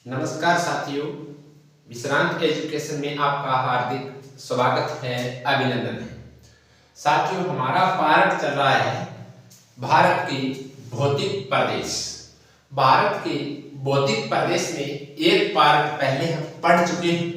नमस्कार साथियों, विश्रांत एजुकेशन में आपका हार्दिक स्वागत है, अभिनंदन है। साथियों, हमारा पार्ट चल रहा है भारत की भौतिक प्रदेश। भारत के भौतिक प्रदेश में एक पार्ट पहले हम पढ़ चुके हैं,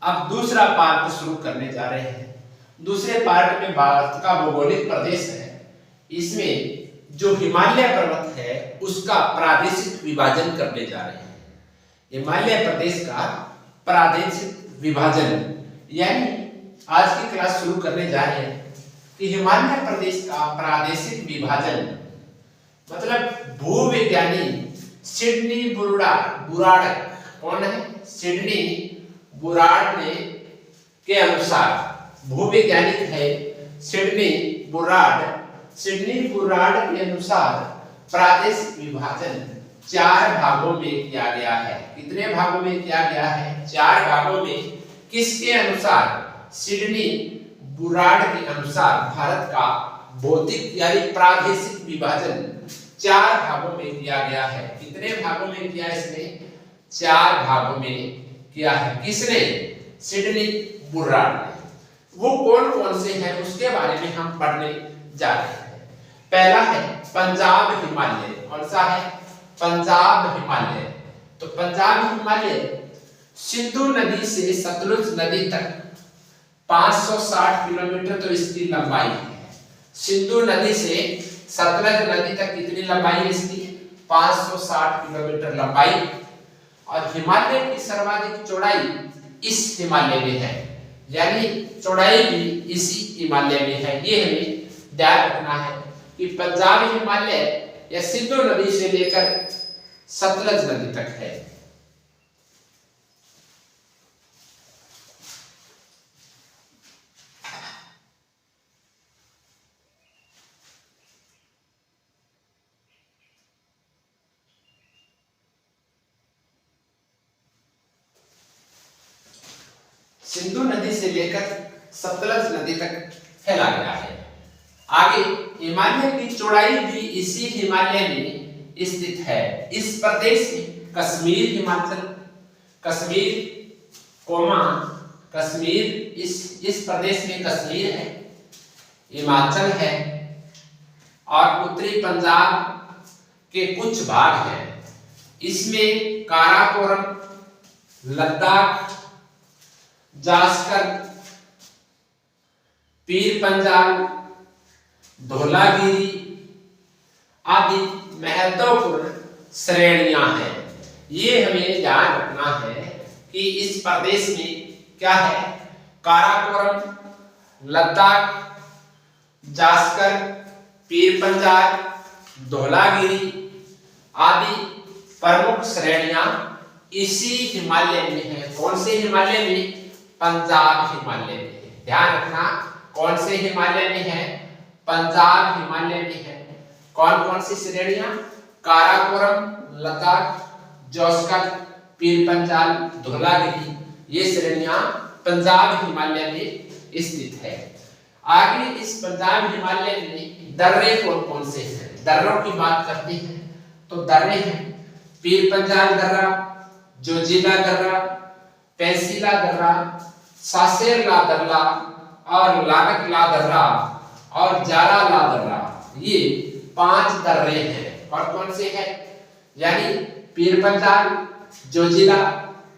अब दूसरा पार्ट शुरू करने जा रहे हैं। दूसरे पार्ट में भारत का भौगोलिक प्रदेश है, इसमें जो हिमालय पर्वत है उसका प्रादेशिक विभाजन करने जा रहे हैं। हिमालय प्रदेश का प्रादेशिक विभाजन यानी आज की क्लास शुरू करने जा रहे हैं कि हिमालय प्रदेश का प्रादेशिक विभाजन मतलब भूविज्ञानी सिडनी बुराड़ कौन है? सिडनी बुराड़ ने के अनुसार भूवैज्ञानिक है सिडनी बुराड़ के अनुसार प्रादेशिक विभाजन 4 भागों में किया गया है। कितने भागों में किया गया है? 4 भागों में। किसके अनुसार? सिडनी बुराड़ के अनुसार भारत का भौतिक यानी प्रादेशिक विभाजन 4 भागों में किया गया है। कितने भागों में किया? इसने 4 भागों में किया है। किसने? सिडनी बुराड़ ने। वो कौन कौन से हैं उसके बारे में हम पढ़ने जा रहे हैं। पहला है पंजाब हिमालय। कौन सा है? पंजाब हिमालय। तो पंजाब हिमालय सिंधु नदी से सतलुज नदी तक 560 किलोमीटर तो इसकी लंबाई है। सिंधु नदी से सतलुज नदी तक कितनी लंबाई है इसकी? 560 किलोमीटर लंबाई। और हिमालय की सर्वाधिक चौड़ाई इस हिमालय में है, यानी चौड़ाई भी इसी हिमालय में है। ये हमें ध्यान रखना है कि पंजाब हिमालय या सिंधु नदी से लेकर सतलज नदी तक है। सिंधु नदी से लेकर सतलज नदी तक फैला गया है। आगे हिमालय की चौड़ाई भी इसी हिमालय में स्थित है। इस प्रदेश में कश्मीर इस प्रदेश में कश्मीर है, हिमाचल है और उत्तरी पंजाब के कुछ भाग हैं। इसमें काराकोरम, लद्दाख, जास्कर, पीर पंजाल, धौलागिरी आदि महत्वपूर्ण श्रेणियां हैं। ये हमें ध्यान रखना है कि इस प्रदेश में क्या है? काराकोरम, लद्दाख, जास्कर, पीर पंजाल, धौलागिरी आदि प्रमुख श्रेणियां इसी हिमालय में है। कौन से हिमालय में? पंजाब हिमालय में। ध्यान रखना, कौन से हिमालय में है? पंजाब हिमालय में है। कौन कौन सी श्रेणियां? काराकोरम, लद्दाख, जास्कर, पीर पंजाल, धौलागिरी, ये श्रेणियां पंजाब हिमालय में स्थित है। आगे इस पंजाब हिमालय में दर्रे कौन कौन से हैं? दर्रों की बात करते हैं तो दर्रे हैं पीर पंजाल दर्रा, जोजिला दर्रा, पेंसिला दर्रा, सासेरला दर्रा और लानकला दर्रा और जाराला दर्रा। ये 5 दर्रे हैं। और कौन से हैं? यानी पीर पंजाल, जोजिला,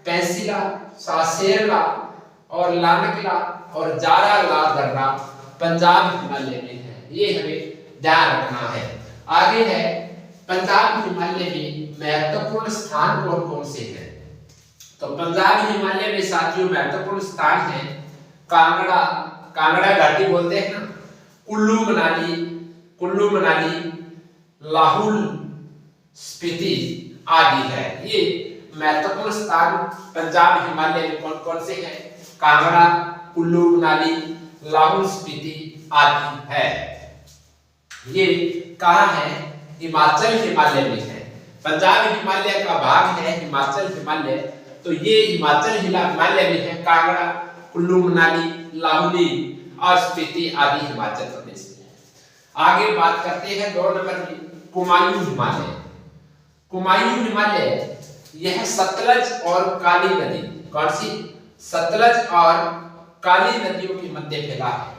पेंसिला, सासेरला और लानकला और जाराला दर्रा पंजाब हिमालय में है। ये हमें ध्यान रखना है। आगे है पंजाब हिमालय में महत्वपूर्ण स्थान कौन कौन से हैं? तो पंजाब हिमालय में साथियों महत्वपूर्ण स्थान है कांगड़ा घाटी बोलते हैं ना, कुल्लू मनाली, लाहौल स्पीति आदि है। ये महत्वपूर्ण स्थान पंजाब हिमालय में कौन कौन से हैं? कांगड़ा, कुल्लू मनाली, लाहौल स्पीति आदि है। ये कहाँ है? हिमाचल हिमालय में है। पंजाब हिमालय का भाग है हिमाचल हिमालय, तो ये हिमाचल हिमालय में है। कांगड़ा, कुल्लू मनाली, लाहौली और स्पीति आदि हिमाचल प्रदेश में है। आगे बात करते हैं 2 नंबर में कुमायूं हिमालय। कुमायूं हिमालय यह सतलज और काली नदी, कौन सी? सतलज और काली नदियों के मध्य फैला है।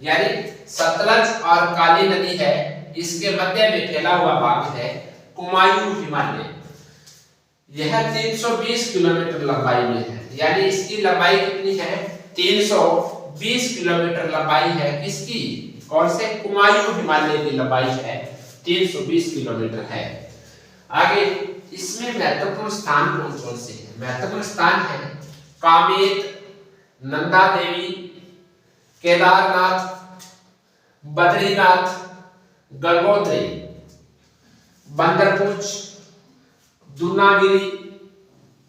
यानी सतलज और काली नदी है, इसके मध्य में फैला हुआ भाग है कुमायूं हिमालय। यह 320 किलोमीटर लंबाई में है। यानी इसकी लंबाई कितनी है? 320 किलोमीटर लंबाई है। किसकी? कौन से? कुमायूं हिमालय की लंबाई है 320 किलोमीटर है। आगे इसमें महत्वपूर्ण स्थान कौन कौन से हैं? महत्वपूर्ण स्थान है कामेत, नंदा देवी, केदारनाथ, बद्रीनाथ, गंगोत्री, बंदरपूछ, दूनागिरी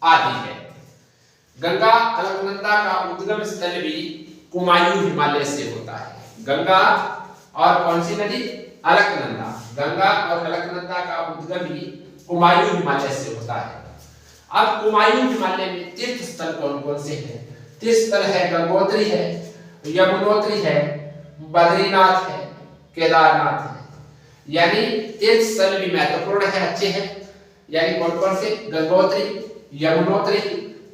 आदि है। गंगा अलकनंदा का उद्गम स्थल भी कुमायूं हिमालय से होता है। गंगा और कौन सी नदी? अलकनंदा। गंगा और अलकनंदा का उद्गम भी कुमायूं हिमालय से होता है। अब कुमायूं हिमालय में तीर्थ स्थल कौन कौन से हैं? तीर्थ स्थल है गंगोत्री है, यमुनोत्री है, बद्रीनाथ है, केदारनाथ है। यानी तीर्थ स्थल भी महत्वपूर्ण है, अच्छे हैं। यानी कौन कौन से? गंगोत्री, यमुनोत्री,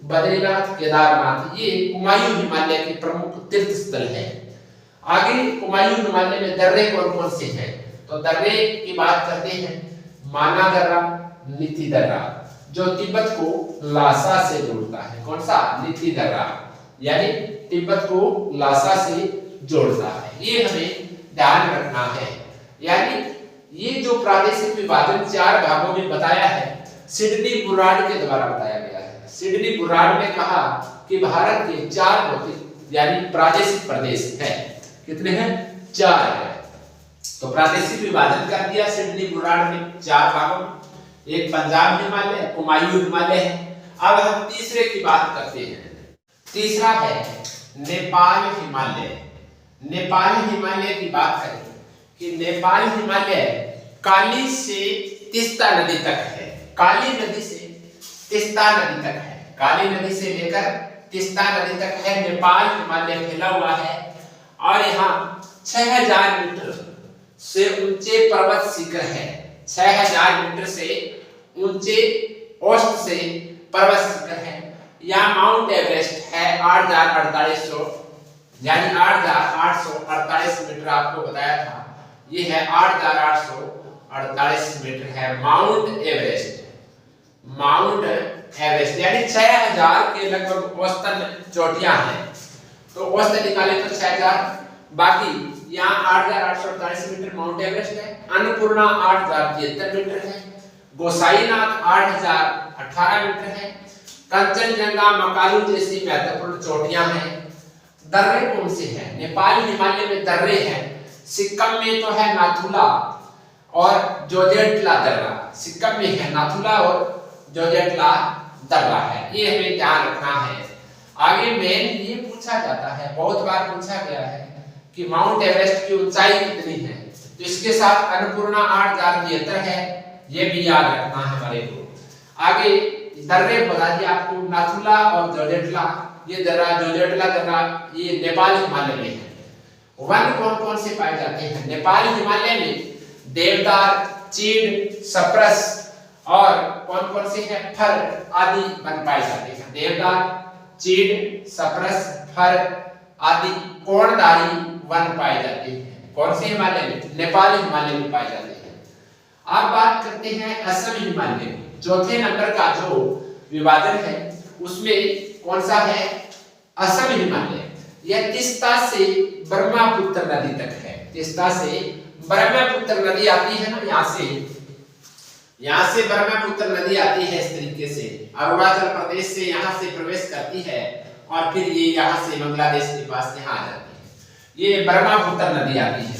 बद्रीनाथ, केदारनाथ, ये कुमायूं हिमालय के प्रमुख तीर्थ स्थल है। आगे कुमायूं हिमालय में दर्रे कौन कौन से हैं? तो दर्रे की बात करते हैं, माना दर्रा, नीति दर्रा, जो तिब्बत को लासा से जोड़ता है। कौन सा? नीति दर्रा, यानी तिब्बत को लासा से जोड़ता है। ये हमें ध्यान रखना है। यानी ये जो प्रादेशिक विभाजन 4 भागों में बताया है, सिडनी बुर्राड के द्वारा बताया गया है। सिडनी बुर्राड ने कहा कि भारत के 4 भौतिक यानी प्रादेशिक प्रदेश हैं। कितने हैं? 4 है। तो प्रादेशिक विभाजन कर दिया सिडनी बुर्राड ने 4 भागों में। एक पंजाब हिमालय, कुमायूं हिमालय है। अब हम तीसरे की बात करते हैं। तीसरा है नेपाल हिमालय। नेपाल हिमालय की बात करें कि नेपाल हिमालय काली से तीस्ता नदी तक है। काली नदी से तीस्ता नदी तक है। काली नदी से लेकर तीस्ता नदी तक है नेपाल हिमालय फैला हुआ है। और यहाँ 6000 मीटर से ऊंचे पर्वत शिखर है। 6000 मीटर से ऊंचे औसत से पर्वत शिखर है। यहाँ माउंट एवरेस्ट है 8,4800, यानी 8,848 मीटर आपको बताया था। ये है 8,848 मीटर है माउंट एवरेस्ट। माउंट एवरेस्ट यानी 6000 के लगभग औसतन चोटियां हैं। तो औसत निकाले तो 6000, बाकी यहाँ 8,848 मीटर माउंट एवरेस्ट है। अन्नपूर्णा 8,073 मीटर है। गोसाईनाथ 8,018 मीटर है। कंचनजंगा, मकालू जैसी महत्वपूर्ण चोटियां हैं। दर्रे कौन से हैं? नेपाल हिमालय में दर्रे हैं। सिक्किम में तो है नाथुला और जोजेटला दर्रा। सिक्किम में है नाथुला और जोजेटला दर्रा है। ये हमें ध्यान रखना है। आगे मेन ये पूछा जाता है, बहुत बार पूछा गया है कि माउंट एवरेस्ट की ऊंचाई कितनी है। तो इसके साथ अन्नपूर्णा 8,073 है, ये भी याद रखना है हमारे को। आगे दर्रे बता दिए आपको, नाथुला और जोजेटला, ये दर्रा जोजेटला दर्रा ये नेपाल हिमालय में है। वन कौन कौन से पाए जाते हैं? नेपाल हिमालय में देवदार, चीड़, सप्रस और कौन कौन से हैं? फर आदि वन पाए जाते हैं। देवदार, चीड़, सप्रस, फर आदि कोणधारी वन पाए जाते हैं। कौन से हिमालय में? नेपाल हिमालय में पाए जाते हैं। अब बात करते हैं असम हिमालय में। चौथे नंबर का जो विभाजन है उसमें कौन सा है? असम हिमालय। यह तीस्ता से ब्रह्मपुत्र नदी तक है। तीस्ता से ब्रह्मपुत्र नदी आती है ना, यहाँ से ब्रह्मपुत्र नदी आती है। इस तरीके से अरुणाचल प्रदेश से यहाँ से प्रवेश करती है और फिर ये यहाँ से बांग्लादेश के पास यहाँ आ जाती है। ये ब्रह्मपुत्र नदी आती है।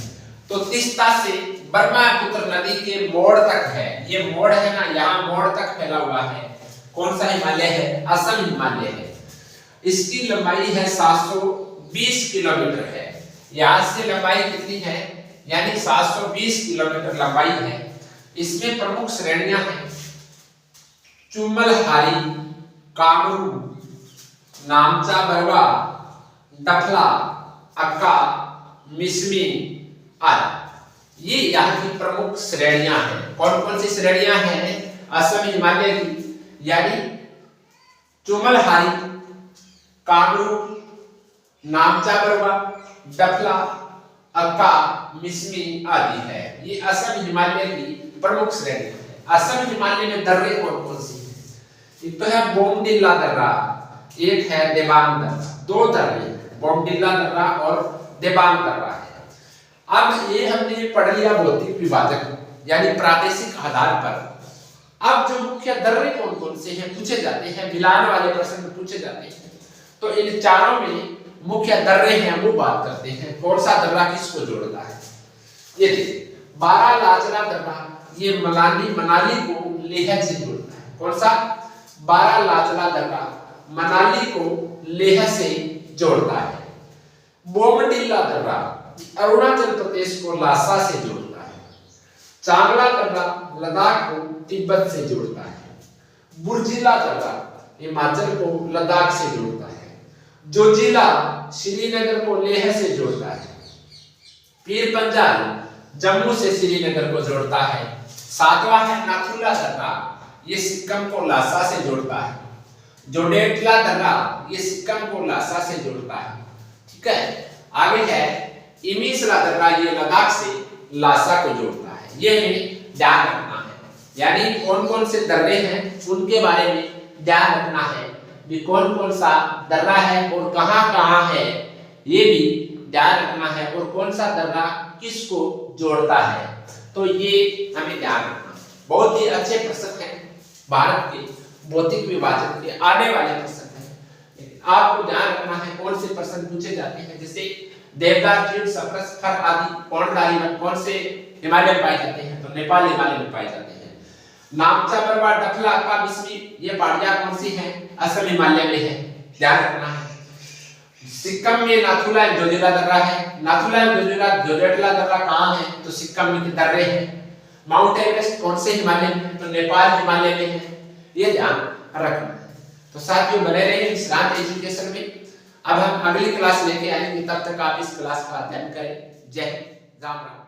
तो तीस्ता से ब्रह्मपुत्र नदी के मोड़ तक है। ये मोड़ है ना, यहाँ मोड़ तक फैला हुआ है। कौन सा हिमालय है? असम हिमालय है। इसकी लंबाई है 720 किलोमीटर है। यहाँ से लंबाई कितनी है? यानी 720 किलोमीटर लंबाई है। इसमें प्रमुख श्रेणियां हैं चुमलहारी, कामरू, नामचा बरवा, डफला, अक्का, मिसमी आदि। ये यहाँ की प्रमुख श्रेणियां हैं। कौन कौन सी श्रेणियां हैं असम हिमालय की? यानी चुमलहारी, कामरूप, नामचा बरवा, डफला, अक्का, मिसमी आदि है। ये असम हिमालय की प्रमुख श्रेणी है। असम हिमालय में दर्रे कौन कौन सी हैं? एक तो है बोमडिल्ला दर्रा, एक है देबांग दर्रा। दो दर्रे हैं, बोमडिल्ला दर्रा और देबांग दर्रा है। अब ये हमने पढ़ लिया भौतिक विभाजन यानी प्रादेशिक आधार पर। अब जो मुख्य दर्रे कौन कौन से हैं पूछे जाते हैं, मिलान वाले प्रश्न पूछे जाते हैं, तो इन चारों में मुख्य दर्रे हैं वो बात करते हैं। कौन सा दर्रा किसको जोड़ता है? ये देखिए, बारा लाचरा दर्रा ये मनाली को लेह से जोड़ता है। कौन सा? बारा लाचरा दर्रा मनाली को लेह से जोड़ता है। बोमडिल्ला दर्रा अरुणाचल प्रदेश को लासा से जोड़ता है। चांगला दर्रा लद्दाख को तिब्बत से जोड़ता है। बुर्जिला दर्रा हिमाचल को लद्दाख से जोड़ता है। जोजिला श्रीनगर को लेह से जोड़ता है। पीर पंजाल जम्मू से श्रीनगर को जोड़ता है। सातवां है नाथुला दर्रा, ये सिक्किम को लासा से जोड़ता है। जोडेटला दर्रा ये सिक्किम को लासा से जोड़ता है। ठीक है, आगे है इमिसला दर्रा, ये लद्दाख से लासा को जोड़ता है। ये हमें ध्यान रखना है, यानी कौन कौन से दर्रे हैं उनके बारे में ध्यान रखना है कि कौन कौन सा दर्रा है और कहाँ है, ये भी ध्यान रखना है, और कौन सा दर्रा किसको जोड़ता है, तो ये हमें ध्यान रखना है। बहुत ही अच्छे प्रश्न हैं भारत के भौतिक विभाजन के आने वाले प्रश्न हैं, लेकिन आपको ध्यान रखना है कौन से प्रश्न पूछे जाते हैं। जैसे देवदार, चीड़, सफरस, फर आदि कौन से हिमालय में पाए जाते हैं? तो नेपाल हिमालय में पाए जाते हैं। नामचा बरवा, डफला, अक्का, मिसमी ये पहाड़ियां कौन सी हैं? असम हिमालय में है, ध्यान रखना है। सिक्किम में नाथुला जोजिला दर्रा है। नाथुला जोजिला जोडेटला दर्रा कहाँ है? तो सिक्किम में के दर्रे हैं। माउंट एवरेस्ट कौन से हिमालय में? तो नेपाल हिमालय में है, ये ध्यान रखना है। तो साथियों बने रहिए विश्रांत एजुकेशन में। अब हम अगली क्लास लेके आएंगे, तब तक आप इस क्लास का अध्ययन करें। जय हिंद, राम राम।